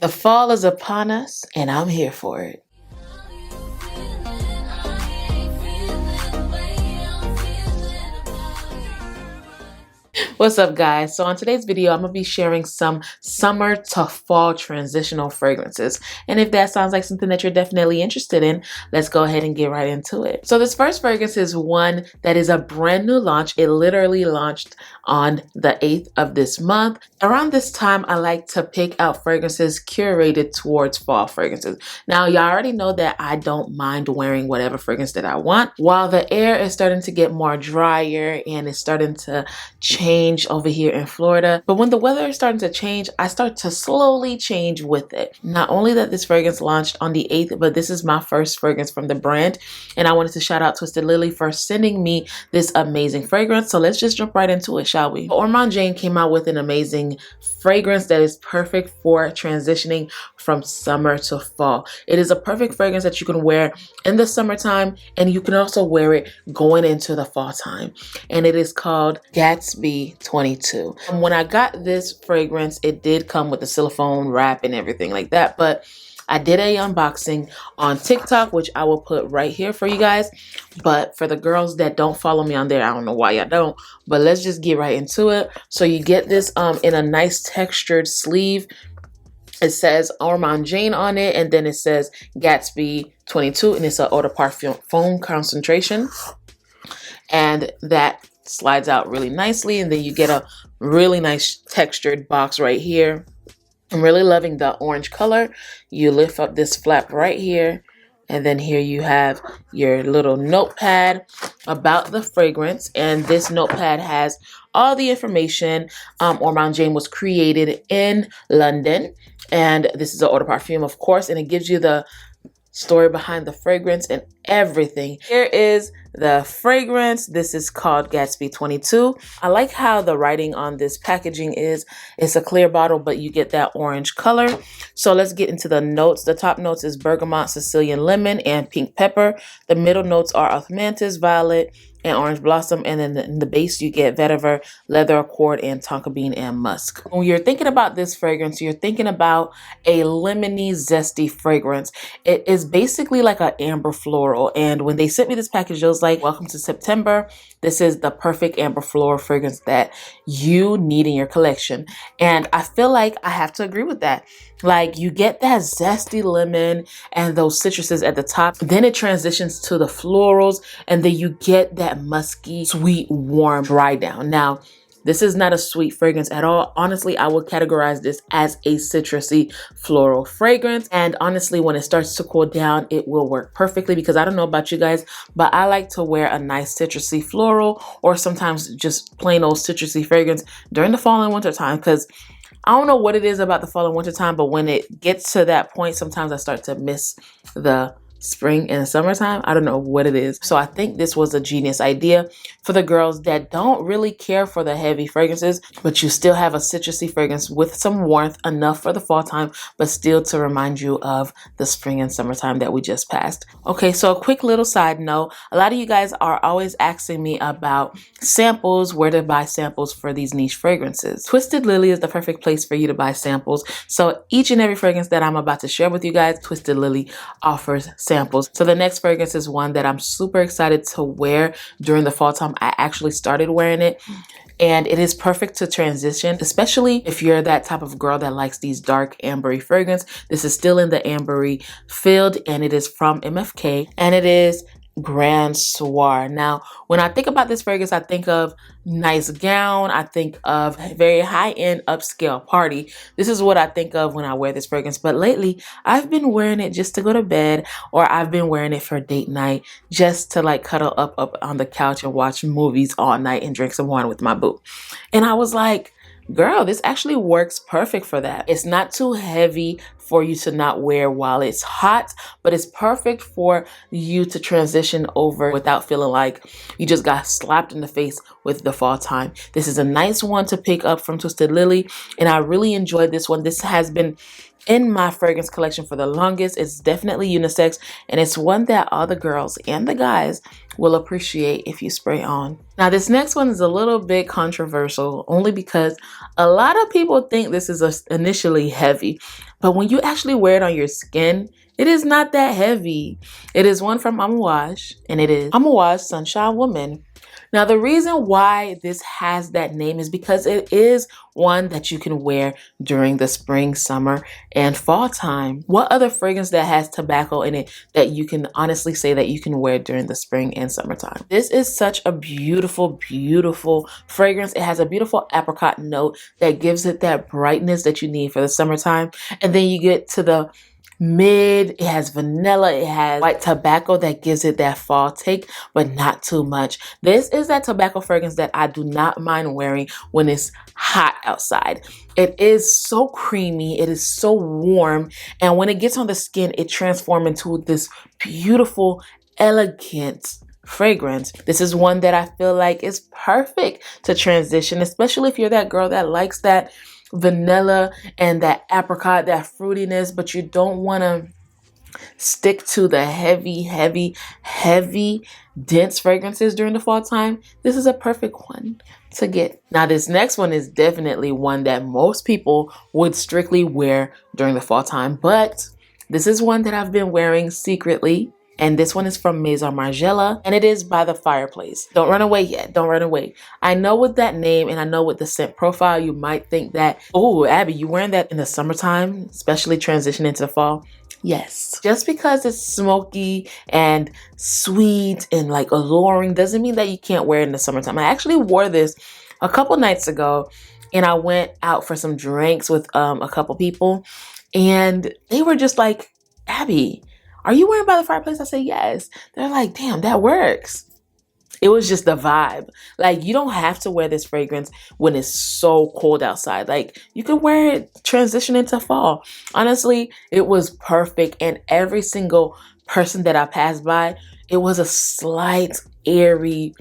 The fall is upon us, and I'm here for it. What's up, guys? So on today's video, I'm gonna be sharing some summer to fall transitional fragrances. And if that sounds like something that you're definitely interested in, let's go ahead and get right into it. So this first fragrance is one that is a brand new launch. It literally launched on the 8th of this month. Around this time, I like to pick out fragrances curated towards fall fragrances. Now, y'all already know that I don't mind wearing whatever fragrance that I want. While the air is starting to get more drier and it's starting to change over here in Florida. But when the weather is starting to change, I start to slowly change with it. Not only that this fragrance launched on the 8th, but this is my first fragrance from the brand. And I wanted to shout out Twisted Lily for sending me this amazing fragrance. So let's just jump right into it, shall we? Ormond Jane came out with an amazing fragrance that is perfect for transitioning from summer to fall. It is a perfect fragrance that you can wear in the summertime, and you can also wear it going into the fall time. And it is called Gatsby 22. And when I got this fragrance, it did come with a silicone wrap and everything like that, but I did a unboxing on TikTok, which I will put right here for you guys. But for the girls that don't follow me on there, I don't know why y'all don't, but let's just get right into it. So you get this in a nice textured sleeve. It says Ormond Jane on it, and then it says Gatsby 22, and it's an eau de parfum foam concentration. And that slides out really nicely, and then you get a really nice textured box right here. I'm really loving the orange color. You lift up this flap right here, and then here you have your little notepad about the fragrance. And this notepad has all the information. Ormond Jane was created in London, and this is an eau de parfum, of course, and it gives you the story behind the fragrance and everything. Here is the fragrance. This is called Gatsby 22. I like how the writing on this packaging is. It's a clear bottle, but you get that orange color. So let's get into the notes. The top notes is bergamot, Sicilian lemon, and pink pepper. The middle notes are osmanthus, violet, and orange blossom. And then in the base, you get vetiver, leather accord, and tonka bean and musk. When you're thinking about this fragrance, you're thinking about a lemony, zesty fragrance. It is basically like an amber floral. And when they sent me this package, it was like, welcome to September. This is the perfect amber floral fragrance that you need in your collection. And I feel like I have to agree with that. Like, you get that zesty lemon and those citruses at the top. Then it transitions to the florals, and then you get that musky, sweet, warm dry down. Now, this is not a sweet fragrance at all. Honestly, I would categorize this as a citrusy floral fragrance. And honestly, when it starts to cool down, it will work perfectly, because I don't know about you guys, but I like to wear a nice citrusy floral, or sometimes just plain old citrusy fragrance during the fall and winter time, because I don't know what it is about the fall and winter time, but when it gets to that point, sometimes I start to miss the spring and summertime. I don't know what it is. So I think this was a genius idea for the girls that don't really care for the heavy fragrances, but you still have a citrusy fragrance with some warmth, enough for the fall time, but still to remind you of the spring and summertime that we just passed. Okay, so a quick little side note. A lot of you guys are always asking me about samples, where to buy samples for these niche fragrances. Twisted Lily is the perfect place for you to buy samples. So each and every fragrance that I'm about to share with you guys, Twisted Lily offers samples. So the next fragrance is one that I'm super excited to wear during the fall time. I actually started wearing it, and it is perfect to transition, especially if you're that type of girl that likes these dark ambery fragrance. This is still in the ambery field, and it is from MFK, and it is Grand Soir. Now, when I think about this fragrance, I think of nice gown. I think of very high-end upscale party. This is what I think of when I wear this fragrance. But lately, I've been wearing it just to go to bed, or I've been wearing it for date night, just to like cuddle up on the couch and watch movies all night and drink some wine with my boo. And I was like, girl, this actually works perfect for that. It's not too heavy for you to not wear while it's hot, but it's perfect for you to transition over without feeling like you just got slapped in the face with the fall time. This is a nice one to pick up from Twisted Lily, and I really enjoyed this one. This has been in my fragrance collection for the longest. It's definitely unisex, and it's one that all the girls and the guys will appreciate if you spray on. Now this next one is a little bit controversial, only because a lot of people think this is initially heavy, but when you actually wear it on your skin, it is not that heavy. It is one from Amouage, and it is Amouage Sunshine Woman. Now, the reason why this has that name is because it is one that you can wear during the spring, summer, and fall time. What other fragrance that has tobacco in it that you can honestly say that you can wear during the spring and summertime? This is such a beautiful, beautiful fragrance. It has a beautiful apricot note that gives it that brightness that you need for the summertime. And then you get to the mid, it has vanilla, it has white tobacco that gives it that fall take, but not too much. This is that tobacco fragrance that I do not mind wearing when it's hot outside. It is so creamy, it is so warm, and when it gets on the skin, it transforms into this beautiful, elegant fragrance. This is one that I feel like is perfect to transition, especially if you're that girl that likes that vanilla and that apricot, that fruitiness, but you don't want to stick to the heavy, dense fragrances during the fall time. This is a perfect one to get. Now, this next one is definitely one that most people would strictly wear during the fall time, but this is one that I've been wearing secretly. And this one is from Maison Margiela, and it is by the Fireplace. Don't run away yet. Don't run away. I know with that name and I know with the scent profile, you might think that, oh, Abby, you wearing that in the summertime, especially transitioning to the fall? Yes. Just because it's smoky and sweet and like alluring doesn't mean that you can't wear it in the summertime. I actually wore this a couple nights ago, and I went out for some drinks with a couple people, and they were just like, Abby, are you wearing by the Fireplace? I said, yes. They're like, damn, that works. It was just the vibe. Like, you don't have to wear this fragrance when it's so cold outside. Like, you can wear it transition into fall. Honestly, it was perfect. And every single person that I passed by, it was a slight, airy,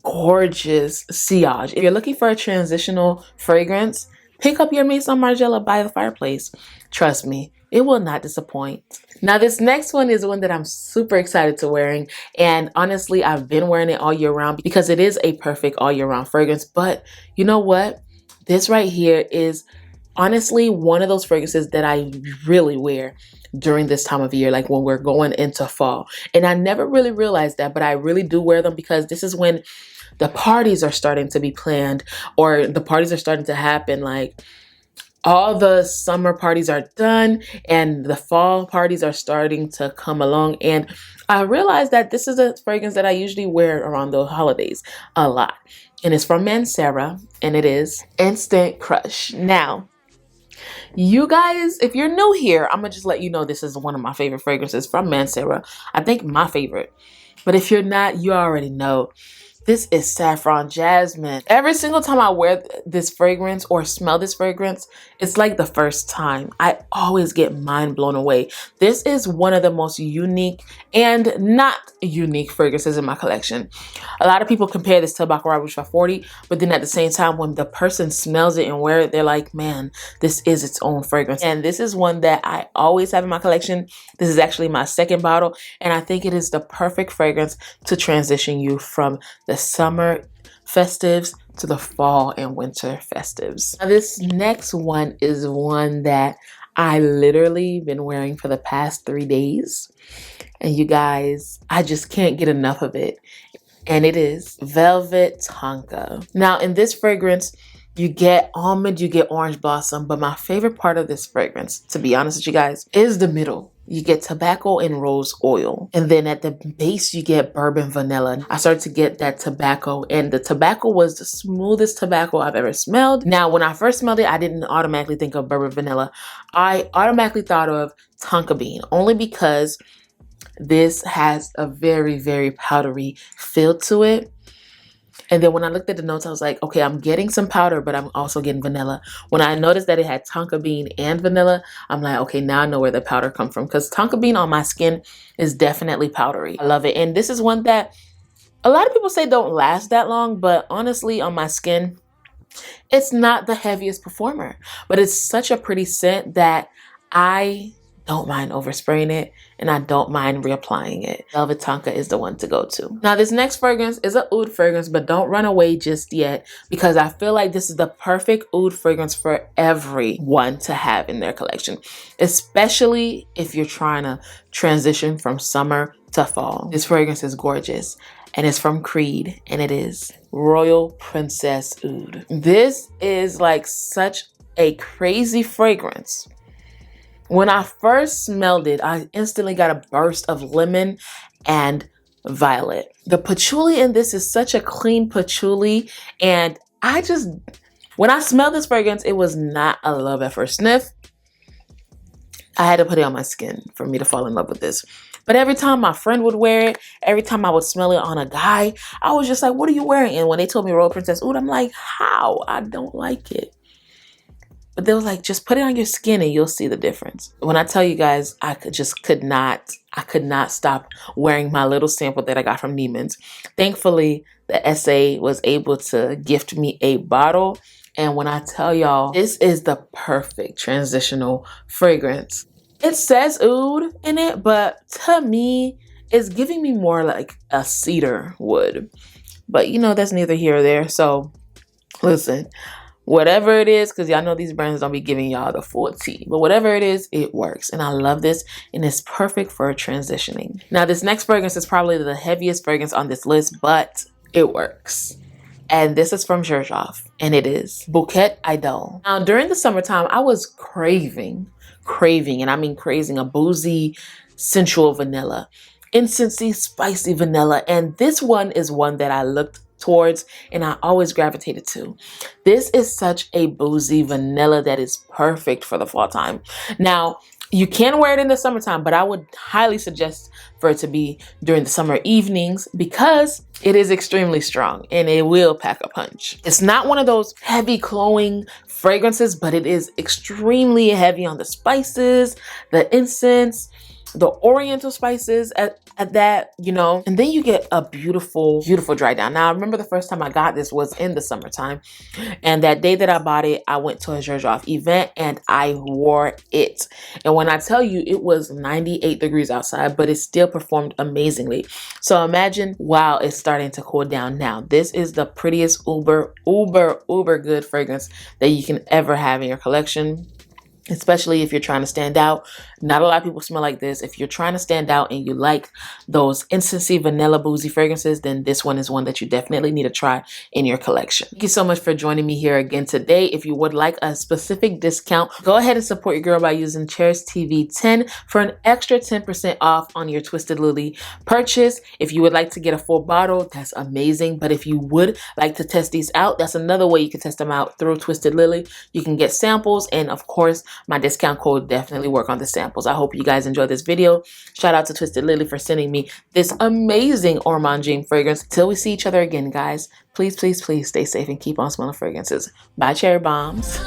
gorgeous sillage. If you're looking for a transitional fragrance, pick up your Maison Margiela by the Fireplace. Trust me, it will not disappoint. Now, this next one is one that I'm super excited to wearing. And honestly, I've been wearing it all year round because it is a perfect all year round fragrance. But you know what? This right here is honestly one of those fragrances that I really wear during this time of year, like when we're going into fall. And I never really realized that, but I really do wear them because this is when the parties are starting to be planned, or the parties are starting to happen. Like, all the summer parties are done and the fall parties are starting to come along. And I realized that this is a fragrance that I usually wear around the holidays a lot. And it's from Mancera, and it is Instant Crush. Now, you guys, if you're new here, I'm gonna just let you know this is one of my favorite fragrances from Mancera. I think my favorite. But if you're not, you already know. This is Saffron Jasmine. Every single time I wear this fragrance or smell this fragrance, it's like the first time. I always get mind blown away. This is one of the most unique and not unique fragrances in my collection. A lot of people compare this to Baccarat Rouge 540, but then at the same time, when the person smells it and wear it, they're like, man, this is its own fragrance. And this is one that I always have in my collection. This is actually my second bottle, and I think it is the perfect fragrance to transition you from the summer festives to the fall and winter festives. Now, this next one is one that I literally been wearing for the past 3 days. And you guys, I just can't get enough of it. And it is Velvet Tonka. Now, in this fragrance, you get almond, you get orange blossom, but my favorite part of this fragrance, to be honest with you guys, is the middle. You get tobacco and rose oil. And then at the base, you get bourbon vanilla. I started to get that tobacco, and the tobacco was the smoothest tobacco I've ever smelled. Now, when I first smelled it, I didn't automatically think of bourbon vanilla. I automatically thought of tonka bean, only because this has a very, very powdery feel to it. And then when I looked at the notes, I was like, okay, I'm getting some powder, but I'm also getting vanilla. When I noticed that it had tonka bean and vanilla, I'm like, okay, now I know where the powder comes from, because tonka bean on my skin is definitely powdery. I love it. And this is one that a lot of people say don't last that long, but honestly, on my skin, it's not the heaviest performer, but it's such a pretty scent that I don't mind overspraying it, and I don't mind reapplying it. Velvet Tonka is the one to go to. Now this next fragrance is a oud fragrance, but don't run away just yet, because I feel like this is the perfect oud fragrance for everyone to have in their collection, especially if you're trying to transition from summer to fall. This fragrance is gorgeous, and it's from Creed, and it is Royal Princess Oud. This is like such a crazy fragrance. When I first smelled it, I instantly got a burst of lemon and violet. The patchouli in this is such a clean patchouli, and when I smelled this fragrance, it was not a love at first sniff. I had to put it on my skin for me to fall in love with this. But every time my friend would wear it, every time I would smell it on a guy, I was just like, what are you wearing? And when they told me Royal Princess Oud, I'm like, how? I don't like it. But they was like, just put it on your skin and you'll see the difference. When I tell you guys, I could not stop wearing my little sample that I got from Neiman's. Thankfully, the SA was able to gift me a bottle. And when I tell y'all, this is the perfect transitional fragrance. It says oud in it, but to me, it's giving me more like a cedar wood. But you know, that's neither here or there. So listen, whatever it is, because y'all know these brands don't be giving y'all the full tea, but whatever it is, it works. And I love this, and it's perfect for transitioning. Now, this next fragrance is probably the heaviest fragrance on this list, but it works. And this is from Gurrlll, and it is Bouquet Ideale. Now, during the summertime, I was craving, and I mean craving a boozy, sensual vanilla, incensey, spicy vanilla. And this one is one that I looked towards and I always gravitated to. This is such a boozy vanilla that is perfect for the fall time. Now, you can wear it in the summertime, but I would highly suggest for it to be during the summer evenings because it is extremely strong and it will pack a punch. It's not one of those heavy cloying fragrances, but it is extremely heavy on the spices, the incense, the oriental spices at that, you know, and then you get a beautiful, beautiful dry down. Now, I remember the first time I got this was in the summertime, and that day that I bought it, I went to a Gurrlll event and I wore it. And when I tell you, it was 98 degrees outside, but it still performed amazingly. So imagine while it's starting to cool down now, this is the prettiest uber good fragrance that you can ever have in your collection. Especially if you're trying to stand out. Not a lot of people smell like this. If you're trying to stand out and you like those incensey, vanilla, boozy fragrances, then this one is one that you definitely need to try in your collection. Thank you so much for joining me here again today. If you would like a specific discount, go ahead and support your girl by using TheCherysTv 10 for an extra 10% off on your Twisted Lily purchase. If you would like to get a full bottle, that's amazing. But if you would like to test these out, that's another way you can test them out through Twisted Lily. You can get samples, and of course, my discount code definitely work on the samples. I hope you guys enjoyed this video. Shout out to Twisted Lily for sending me this amazing Ormond Dream fragrance. Till we see each other again, guys, please, please, please stay safe and keep on smelling fragrances. Bye, cherry bombs.